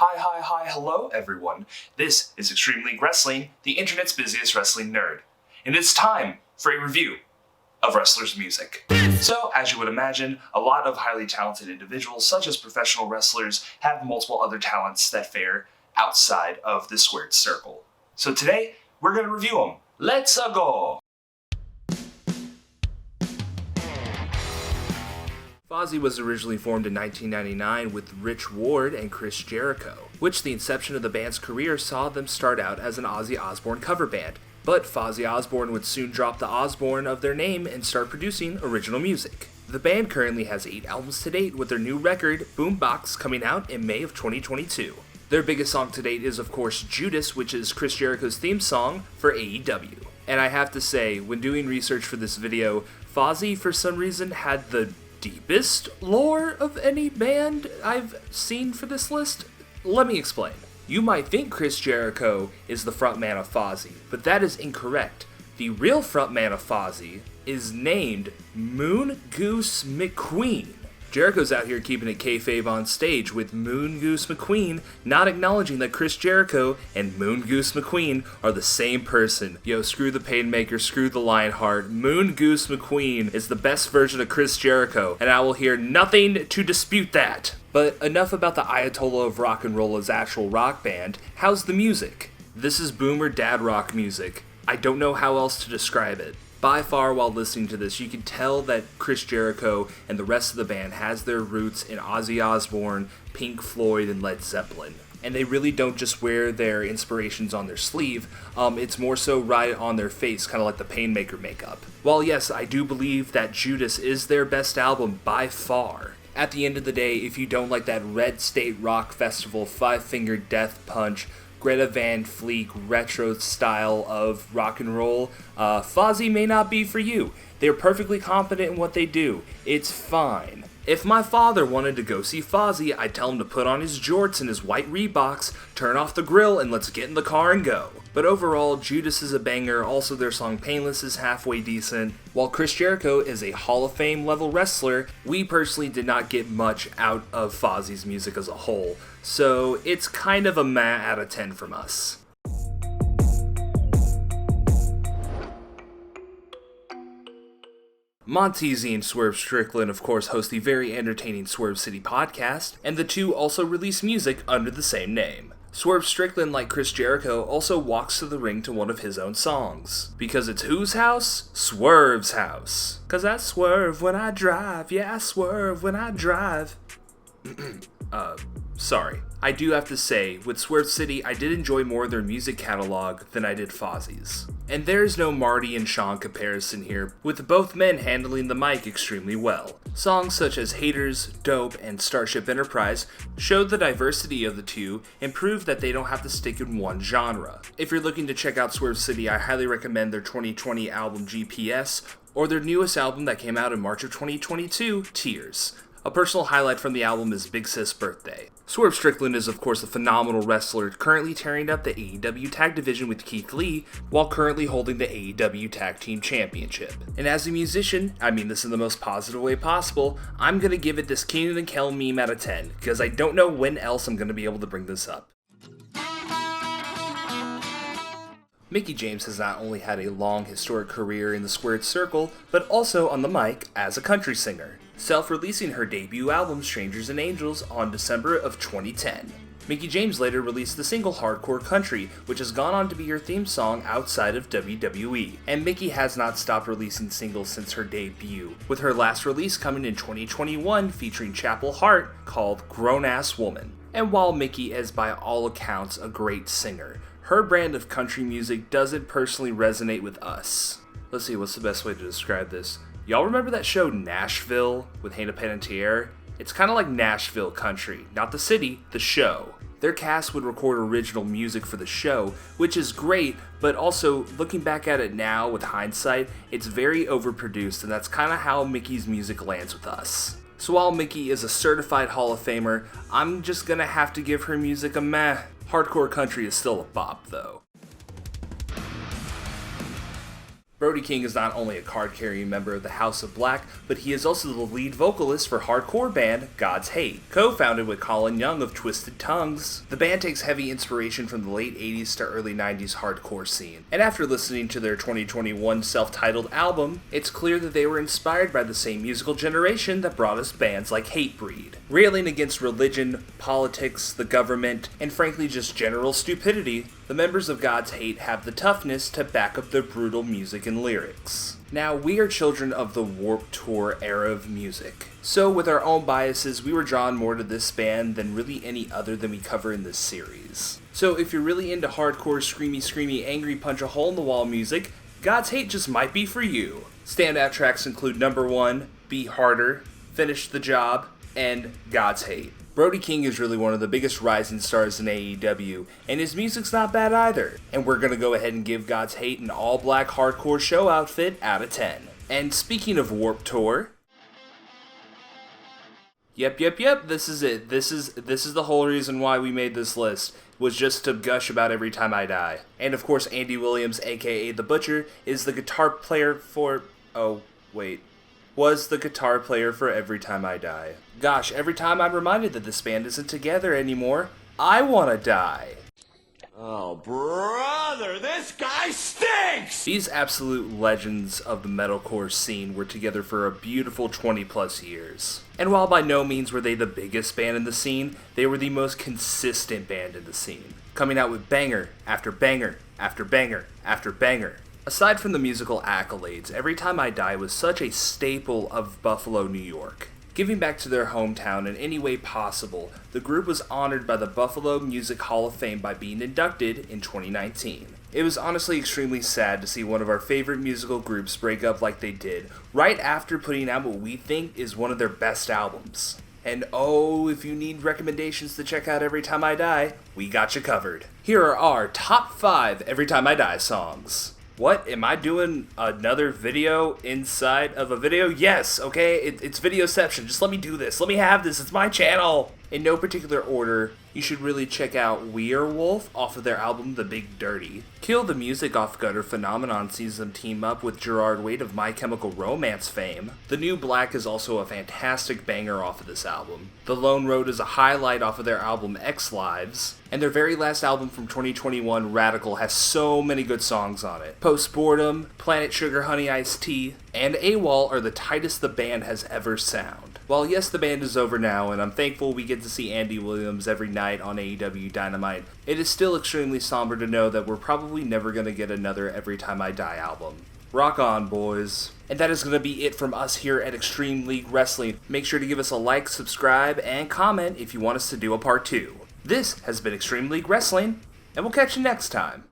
Hi, hello everyone. This is Extreme League Wrestling, the internet's busiest wrestling nerd. And it's time for a review of wrestlers' music. So, as you would imagine, a lot of highly talented individuals, such as professional wrestlers, have multiple other talents that fare outside of the squared circle. So today, we're going to review them. Let's go! Fozzy was originally formed in 1999 with Rich Ward and Chris Jericho, which the inception of the band's career saw them start out as an Ozzy Osbourne cover band. But Fozzy Osbourne would soon drop the Osbourne of their name and start producing original music. The band currently has 8 albums to date, with their new record, Boombox, coming out in May of 2022. Their biggest song to date is of course Judas, which is Chris Jericho's theme song for AEW. And I have to say, when doing research for this video, Fozzy for some reason had the deepest lore of any band I've seen for this list. Let me explain. You might think Chris Jericho is the frontman of Fozzy, but that is incorrect. The real frontman of Fozzy is named Moon Goose McQueen. Jericho's out here keeping it kayfabe on stage, with Moon Goose McQueen not acknowledging that Chris Jericho and Moon Goose McQueen are the same person. Yo, screw the Painmaker, screw the Lionheart. Moon Goose McQueen is the best version of Chris Jericho, and I will hear nothing to dispute that. But enough about the Ayatollah of rock and roll as actual rock band. How's the music? This is boomer dad rock music. I don't know how else to describe it. By far, while listening to this, you can tell that Chris Jericho and the rest of the band has their roots in Ozzy Osbourne, Pink Floyd, and Led Zeppelin. And they really don't just wear their inspirations on their sleeve, it's more so right on their face, kind of like the Painmaker makeup. While yes, I do believe that Judas is their best album by far, at the end of the day, if you don't like that Red State Rock Festival, Five Finger Death Punch, Greta Van Fleet retro style of rock and roll, Fozzy may not be for you. They're perfectly competent in what they do. It's fine. If my father wanted to go see Fozzy, I'd tell him to put on his jorts and his white Reeboks, turn off the grill, and let's get in the car and go. But overall, Judas is a banger, also their song Painless is halfway decent. While Chris Jericho is a Hall of Fame level wrestler, we personally did not get much out of Fozzy's music as a whole, so it's kind of a meh out of 10 from us. Montezi and Swerve Strickland, of course, host the very entertaining Swerve City podcast, and the two also release music under the same name. Swerve Strickland, like Chris Jericho, also walks to the ring to one of his own songs. Because it's whose house? Swerve's house. 'Cause I swerve when I drive, yeah, I swerve when I drive. Sorry. I do have to say, with Swerve City, I did enjoy more of their music catalog than I did Fozzy's. And there's no Marty and Sean comparison here, with both men handling the mic extremely well. Songs such as Haters, Dope, and Starship Enterprise showed the diversity of the two and proved that they don't have to stick in one genre. If you're looking to check out Swerve City, I highly recommend their 2020 album GPS, or their newest album that came out in March of 2022, Tears. A personal highlight from the album is Big Sis Birthday. Swerve Strickland is of course a phenomenal wrestler, currently tearing up the AEW Tag Division with Keith Lee, while currently holding the AEW Tag Team Championship. And as a musician, I mean this in the most positive way possible, I'm gonna give it this Keenan and Kel meme out of 10, because I don't know when else I'm gonna be able to bring this up. Mickie James has not only had a long historic career in the squared circle, but also on the mic as a country singer, self-releasing her debut album Strangers and Angels on December of 2010. Mickie James later released the single Hardcore Country, which has gone on to be her theme song outside of WWE. And Mickie has not stopped releasing singles since her debut, with her last release coming in 2021 featuring Chapel Hart called Grown Ass Woman. And while Mickie is by all accounts a great singer, her brand of country music doesn't personally resonate with us. Let's see, what's the best way to describe this? Y'all remember that show Nashville with Hannah Panettiere? It's kind of like Nashville country, not the city, the show. Their cast would record original music for the show, which is great, but also, looking back at it now with hindsight, it's very overproduced, and that's kind of how Mickie's music lands with us. So while Mickie is a certified Hall of Famer, I'm just gonna have to give her music a meh. Hardcore Country is still a bop, though. Brody King is not only a card-carrying member of the House of Black, but he is also the lead vocalist for hardcore band God's Hate, co-founded with Colin Young of Twisted Tongues. The band takes heavy inspiration from the late 80s to early 90s hardcore scene, and after listening to their 2021 self-titled album, it's clear that they were inspired by the same musical generation that brought us bands like Hatebreed. Railing against religion, politics, the government, and frankly just general stupidity, the members of God's Hate have the toughness to back up their brutal music and lyrics. Now, we are children of the Warped Tour era of music, so with our own biases, we were drawn more to this band than really any other than we cover in this series. So if you're really into hardcore, screamy, angry punch-a-hole-in-the-wall music, God's Hate just might be for you. Standout tracks include Number 1, Be Harder, Finish the Job, and God's Hate. Brody King is really one of the biggest rising stars in AEW, and his music's not bad either. And we're gonna go ahead and give God's Hate an all-black hardcore show outfit out of 10. And speaking of Warped Tour, Yep, this is it. This is the whole reason why we made this list, was just to gush about Every Time I Die. And of course, Andy Williams, aka The Butcher, is the guitar player for... was the guitar player for Every Time I Die. Gosh, every time I'm reminded that this band isn't together anymore, I wanna die. Oh, brother, this guy stinks! These absolute legends of the metalcore scene were together for a beautiful 20 plus years. And while by no means were they the biggest band in the scene, they were the most consistent band in the scene, coming out with banger after banger after banger after banger. Aside from the musical accolades, Every Time I Die was such a staple of Buffalo, New York. Giving back to their hometown in any way possible, the group was honored by the Buffalo Music Hall of Fame by being inducted in 2019. It was honestly extremely sad to see one of our favorite musical groups break up like they did, right after putting out what we think is one of their best albums. And oh, if you need recommendations to check out Every Time I Die, we got you covered. Here are our top 5 Every Time I Die songs. What? Am I doing another video inside of a video? Yes, okay, it's Videoception. Just let me do this. Let me have this. It's my channel. In no particular order, you should really check out Werewolf off of their album The Big Dirty. Kill the Music off Gutter Phenomenon sees them team up with Gerard Way of My Chemical Romance fame. The New Black is also a fantastic banger off of this album. The Lone Road is a highlight off of their album X Lives. And their very last album from 2021, Radical, has so many good songs on it. Postboredom, Planet Sugar Honey Iced Tea, and AWOL are the tightest the band has ever sound. While yes, the band is over now, and I'm thankful we get to see Andy Williams every night on AEW Dynamite, it is still extremely somber to know that we're probably never going to get another Every Time I Die album. Rock on, boys. And that is going to be it from us here at Extreme League Wrestling. Make sure to give us a like, subscribe, and comment if you want us to do a part 2. This has been Extreme League Wrestling, and we'll catch you next time.